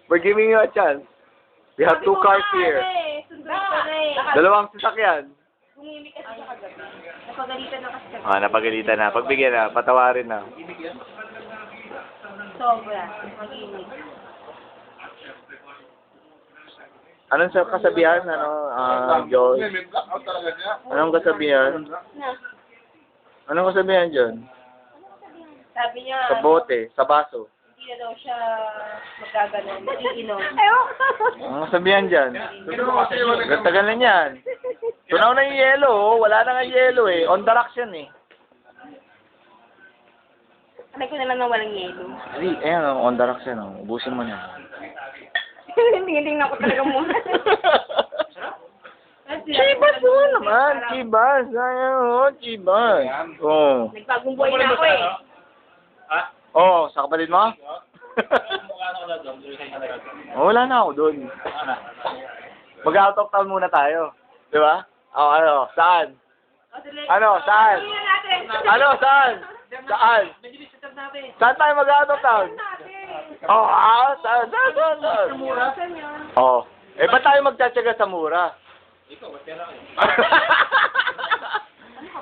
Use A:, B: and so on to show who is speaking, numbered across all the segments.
A: We're giving you a chance. We have 2 cars here.
B: Sundot ka na eh.
A: Dalawang sasakyan.
B: Bumimik kasi siya kagabi. Napagalitan na kasi kagabi.
A: Ah, napagalitan na. Pagbigyan na. Patawarin na.
B: Sobra. Mag-imik.
A: Anong sa kasabihan? Joy? Anong kasabihan?
B: Na.
A: Anong kasabihan, John?
B: Sabi niya,
A: Sa bote, sa baso.
B: hindi na daw siya magkaganon. Mag-iinom.
A: Anong kasabihan dyan? Tagal na yan. Tunaw na yung yelo, oh. Wala na nga yelo eh. On the rocks yan eh.
B: Alam ko naman na walang yelo.
A: Hindi, ayan oh, on the rocks yan oh. Ubusin mo na.
B: Tingin-tingnan ko talaga muna.
A: Chibas mo naman. Chibas. Ayan oh, chibas. Oh.
B: Nagbagong buhay na ako eh.
A: Oh, sa kapatid mo? Oh, wala na ako doon. Mag-out of town muna tayo. Di ba? Oh, ano? Saan? Ano? Saan? Ano? Saan? Saan? Saan tayo mag-out of town? Oh, saan? Oh. Eh, ba't tayo magtsatsaga sa mura?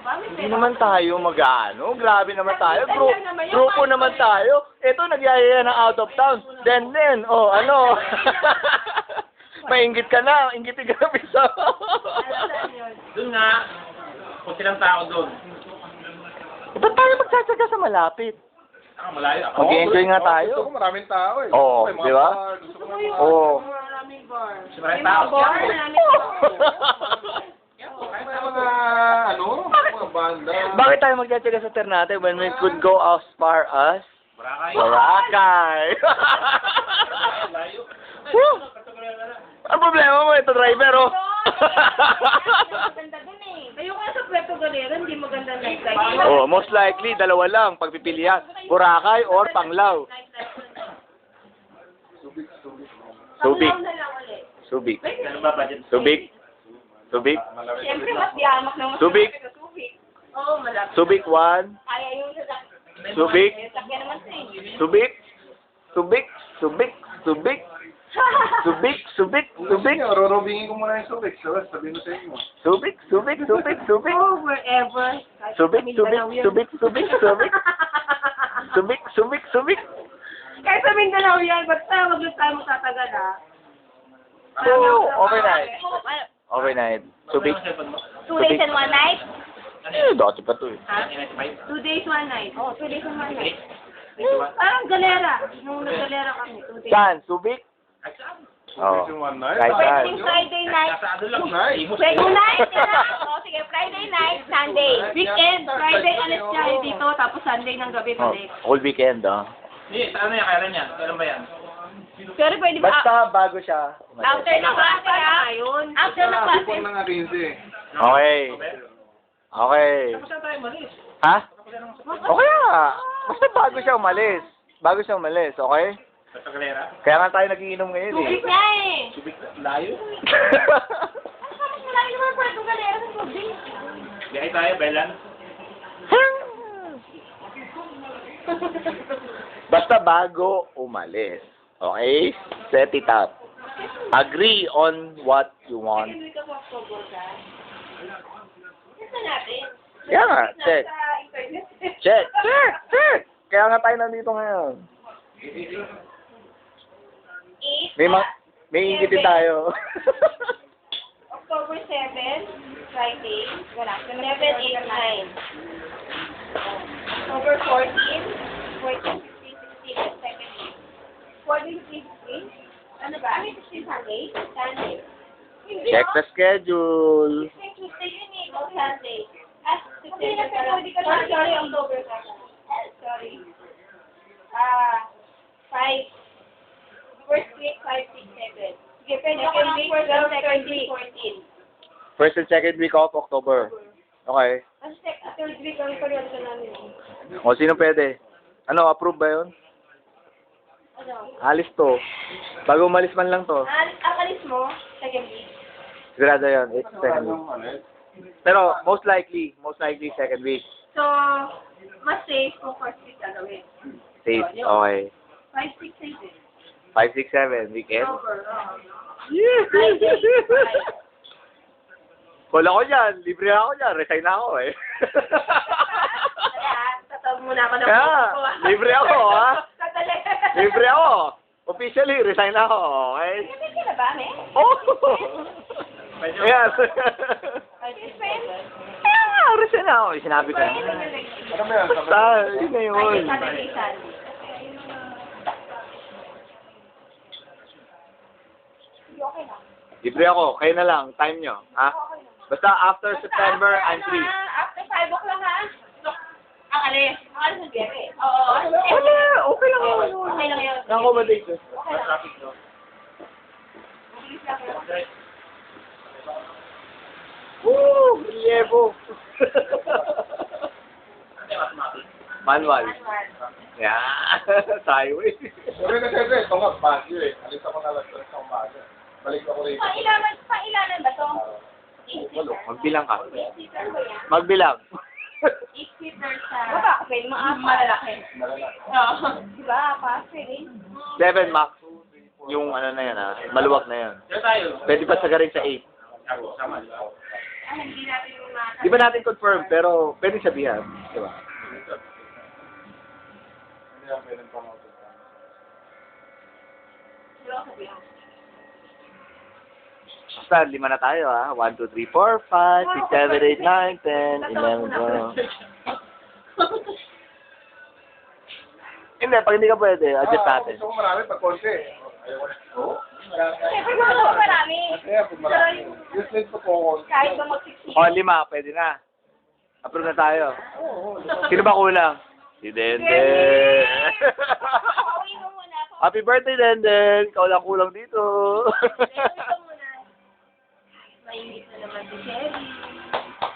A: Hindi naman tayo mag-ano. Grabe naman tayo. Grupo naman tayo. Ito, nagyayaya ng out of town. Then, oh, ano? Maingit ka na. Ingitin ka na bisa.
C: Doon nga, kung silang tao doon.
A: Ba't tayo magsasyaga sa malapit?
C: Malayo ako.
A: Mag-enjoy nga tayo.
D: Gusto ko maraming tao eh.
A: Oo,
D: May mga
A: di ba?
D: bar, gusto ko mga
A: Oo.
B: Maraming bar.
C: Maraming tao.
D: May mga ano, mga banda.
A: Bakit tayo magsasyaga sa Ternate when we could go as far as
C: Boracay.
A: Boracay?
C: Layo.
A: Woo! Ang problema mo, ito driver, oh.
B: Maganda dun eh. Ayoko nga sa Puerto Galera, hindi maganda nightlife.
A: Oh, most likely, dalawa lang, pagpipilian. Boracay or Panglao. Subic.
B: Panglao na lang ulit.
A: Subic.
C: Ano ba budget?
A: Subic. Subic.
B: Siyempre, mas diamak naman.
A: Subic.
B: Oo, malapit.
A: Subic 1.
B: Kaya yung sasakyan.
A: Subic.
B: Sasakyan naman sa eh.
A: Subic. Subic. Subic. Subic. Subic. Subic. Subic.
D: Rorobingin ko muna yung Subic. Sabihin ko sa inyo.
A: Subic. Subic. Subic. Subic.
B: Oh, wherever.
A: Subic. Subic. Subic. Subic. Subic. Subic. Subic. Subic.
B: Kahit sa Mindanao yan, basta wag lang tayo magtatagal ha.
A: Oh, overnight. Overnight. Subic.
B: 2 days and 1 night?
A: Dati pa to eh.
B: Ha? 2 days, 1 night. Oh, 2 days and 1 night. Parang galera. Nung nag-galera kami, 2 days.
A: Saan? Subic? Oo.
D: Yung one night.
A: Kahit saan.
B: Pwedeng Friday night.
C: Kasado lang.
D: Night.
B: Friday night, yan na. O, sige, Friday night, Sunday. Weekend, Friday alis siya dito, tapos Sunday ng gabi
A: Oh,
B: balik.
A: whole weekend, ah.
C: Hindi, sa ano yan? Kailan yan? Kailan ba yan?
B: Pero pwede ba,
A: Basta bago siya.
B: after ng klase na, after ng klase.
D: Bukod ng 15.
A: Okay. Okay.
C: Tapos na tayo malis.
A: Ha? Okay nga. Basta bago siya umalis. Bago siya umalis, okay?
C: Sa Galera.
A: Kaya nga tayo nagiinom ngayon eh.
B: Tubig nga eh.
C: Subic, layo.
B: Mas malaki naman Puerto Galera sa tubig.
C: Biyahe tayo, Belan.
A: Basta bago umalis. Okay? Set it up. Agree on what you want.
B: Second week of October ka. Gusto natin.
A: Kaya nga, check.
B: Sa internet.
A: Check. Check. Check. Kaya nga tayo nandito ngayon. May ingitin tayo.
B: October 7, Friday. Wala. 7, 8, 9. October 14, 15, 16, and 2nd week. 14, 15, 16? Ano ba? 16 Sunday? Sunday.
A: Check the schedule.
B: Tuesday yun eh. No, Sunday. September ka lang. Sorry, October ka lang. Sorry. 5. First week, 5, 6, 7. Sige, pwede ako ng second week, 14.
A: First and second week of October. Okay.
B: Kasi third week ang period ka namin.
A: O, sino pwede? Ano, approve ba yun?
B: Ano?
A: Alis to. Bago umalis man lang to.
B: Ang alis mo, second week.
A: Sigurado yun. It's second week. Pero, most likely second week.
B: So, mas safe kung first week gagawin.
A: Safe. Okay.
B: 5, 6, 7.
A: 5, 6, 7, weekend?
B: Over.
A: Yeah!
B: Friday,
A: Wala ko dyan, libre ako dyan, resign na ako eh.
B: Kaya, tatawag muna ako ng
A: Kaya, libre ako, ha?
B: Tatali.
A: Libre ako. Officially, resign na ako, okay?
B: Libre ka na ba, me?
A: Oh! Yes. Kaya, resign na ako. Sinabi ko na.
D: Ano ba yan?
A: Basta, yun na yun.
B: Saturday, Sunday. Okay na.
A: Libre ako, kayo na lang, time nyo, ha? Basta after September, I'm free.
B: After 5 o'clock, ha? Ang alis. Ang alis ng biyere. Oo.
A: Wala, okay lang ako.
B: Okay lang yun.
A: Nang-accommodate.
B: Okay lang. Bilis lang yun.
A: Woo! Lievo! Manual. Yeah. Tayo eh.
D: Sabi na siyempre, ito nga, bagyo eh. Alis ako na lang sa umaga. Balik ako rito.
B: Pailanan ba to?
A: Magbilang ka.
B: 8-seater ba yan?
A: Magbilang.
B: 8-seater sa... Baba, okay, malalaki.
D: Malalaki.
B: Oo. Diba, pwede.
A: 7 max. Yung ano na yan ha. Maluwag na yan.
C: Diyan tayo.
A: Pwede pa sagarin sa 8.
C: Sama, di ba?
B: Ah, hindi natin yung mga...
A: Di ba natin confirm, pero pwede sabihan. Di ba?
D: Hindi lang pwede pa ako.
B: Hindi ako sabihan.
A: Basta, 5 na tayo ha. 1, 2, 3, 4, 5, 6, 7, 8, 9, 10, 11, 12. Hindi, pag hindi ka pwede, adjust natin.
D: Gusto ko marami pag konti. Ayaw ko na. Oo.
B: Siyempre, mga marami.
D: Kaya pag marami. Useless pa po konti.
B: Kahit ba mag-6
A: O, 5, pwede na. Approve na tayo. Sino ba kulang? Si Denden.
B: Pauwi mo muna.
A: Happy birthday, Denden. Ikaw lang kulang dito.
B: Pauwi ka muna. Mainit na naman si Sherry.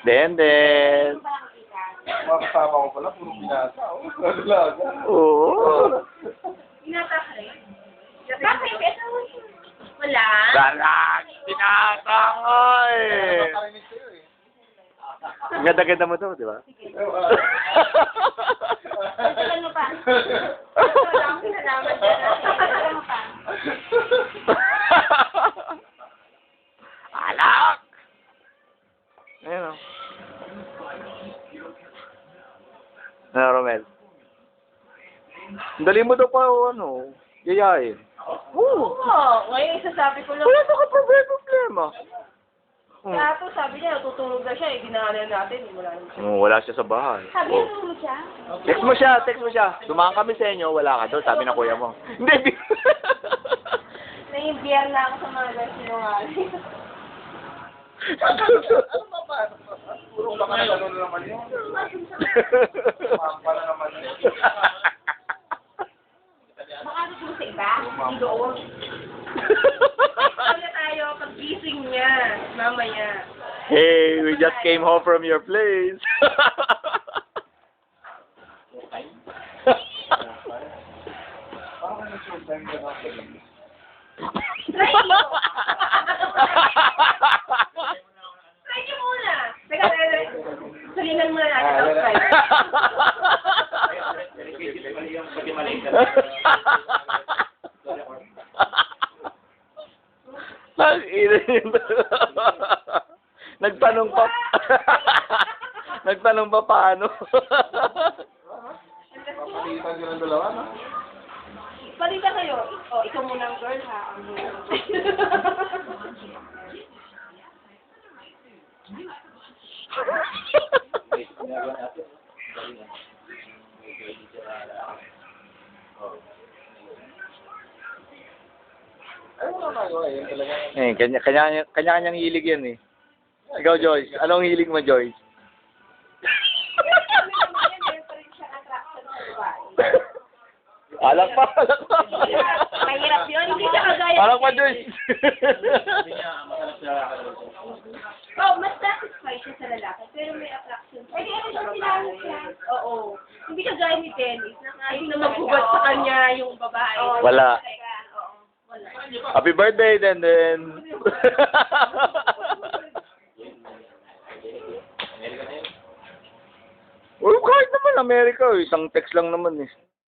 A: Denden.
B: Ano ba ang kita?
D: Mga kasama ko pala, puro binasa. Oo, nadalaga.
A: Oo.
B: Binata ka rin? Bakit? Ito, wala.
A: Dalag. Tinatangay.
D: Nakakarinig sa'yo eh.
A: Ang ganda-ganda mo to, di ba?
B: Dagdagan mo pa. Wala akong kinalaman dyan. Dagdagan mo pa.
A: Alak! Ayun o. Ano, Romel? Ang dali mo daw pa, ano, yayain.
B: Oo. Ngayon, isasabi ko lang.
A: Wala na ka problema.
B: Kaya to, sabi niya, tutulog na siya. Ginaanan natin. Wala na siya.
A: Wala siya sa bahay.
B: Sabi niya, tutulog siya.
A: Text mo siya. Dumaan kami sa inyo, wala ka doon, sabi ng kuya mo. Hindi,
B: Naiimbiyer na ako sa mga sinungaling.
D: Ano ba ba? Puro baka na gano'n naman yun. Pampa na naman yun.
B: Baka gusto mo sa iba? Hindi doon. Kaya tayo, pag-gising niya, mamaya.
A: Hey, we just came home from your place.
D: Parang may showtime ka na.
B: Try nyo! Try nyo muna! Teka, salinan muna natin ang try.
A: Nagtanong pa. Nagtanong pa paano.
D: Papalitan nyo ng dalawa, no?
B: Palita kayo. O, ikaw muna ang girl, ha?
D: Ay, wala na yun. Ayun talaga.
A: Eh, kanya-kanyang hilig yan eh. Ikaw, Joyce. Anong hilig mo, Joyce? Alak pa.
B: Mahirap yun. Hindi siya kagaya.
A: Alak pa, Joyce.
C: Hindi niya makalap sa
B: Oh, mas satisfied siya sa lalaki, pero may attraction. Pwede ano siya sinanong siya. Oo. Hindi kagaya ni Dennis, na kahit na maghubat sa kanya yung babae.
A: Wala.
B: Oo. Wala.
A: Happy birthday, Denden. Uy, kahit naman Amerika, isang text lang naman eh.